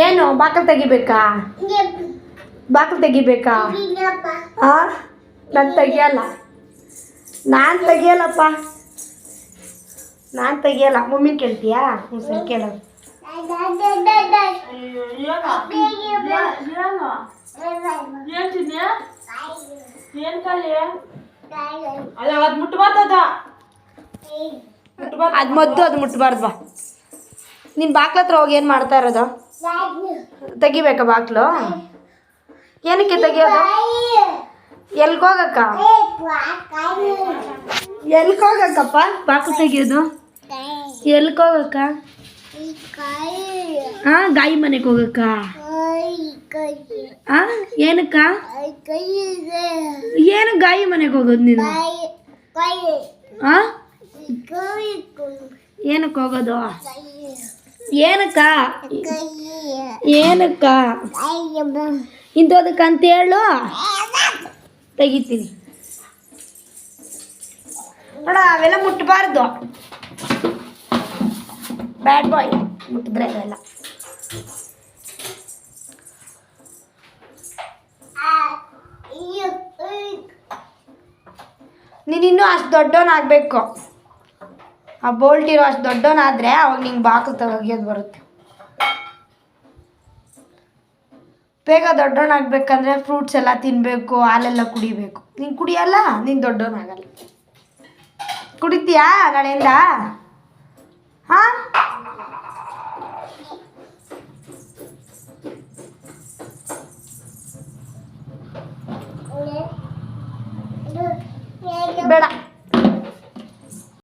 ಏನು ಬಾಕಲು ತೆಗಿಬೇಕಾ? ಬಾಕಲು ತೆಗಿಬೇಕಾ? ಹಾಂ, ನಾನು ತೆಗಿಯಲ್ಲ. ನಾನು ತೆಗಿಯಲ್ಲ. ಮಮ್ಮಿನ ಕೇಳ್ತೀಯಾ? ಹ್ಞೂ ಸರಿ ಕೇಳೋದು. ಅದು ಮದ್ದು, ಅದು ಮುಟ್ಬಾರ್ದು. ಬಾ, ನೀನು ಬಾಕ್ಲ ಹತ್ರ ಹೋಗಿ ಏನು ಮಾಡ್ತಾ ಇರೋದು? ತೆಗಿಬೇಕಾ ಬಾಕ್ಲು? ಏನಕ್ಕೆ ತೆಗಿಯೋದು? ಎಲ್ಗೋಗಕ್ಕ ಬಾಕ್ಲು ತೆಗಿಯೋದು? ಎಲ್ಗೋಗಕ್ಕ? ಹಾಂ, ಗಾಯಿ ಮನೆಗೆ ಹೋಗಕ್ಕ? ಹಾಂ, ಏನಕ್ಕ? ಏನು ಗಾಯಿ ಮನೆಗೆ ಹೋಗೋದು ನೀನು? ಹಾಂ, ಏನಕ್ಕೆ ಹೋಗೋದು? ಏನಕ್ಕ ಇಂಥದಕ್ಕಂತ ಹೇಳು, ತೆಗಿತೀನಿ. ನೋಡ, ಅವೆಲ್ಲ ಮುಟ್ಟಬಾರ್ದು. ಬ್ಯಾಡ್ ಬಾಯ್, ಮುಟ್ಟಿದ್ರೆ ಅವೆಲ್ಲ. ನೀನಿನ್ನೂ ಅಷ್ಟು ದೊಡ್ಡವನಾಗಬೇಕು. ಆ ಬೋಲ್ಟ್ ಇರೋ ಅಷ್ಟು ದೊಡ್ಡವನಾದರೆ ಅವಾಗ ನಿಂಗೆ ಬಾಕ್ಲು ತೆಗಿಯೋದು ಬರುತ್ತೆ. ಬೇಗ ದೊಡ್ಡವನಾಗಬೇಕಂದ್ರೆ ಫ್ರೂಟ್ಸ್ ಎಲ್ಲ ತಿನ್ನಬೇಕು, ಹಾಲೆಲ್ಲ ಕುಡಿಬೇಕು. ನೀನು ಕುಡಿಯಲ್ಲ, ನೀನು ದೊಡ್ಡವನಾಗಲ್ಲ. ಕುಡಿತೀಯಾ ನಾಳೆಯಿಂದ? ಹಾಂ.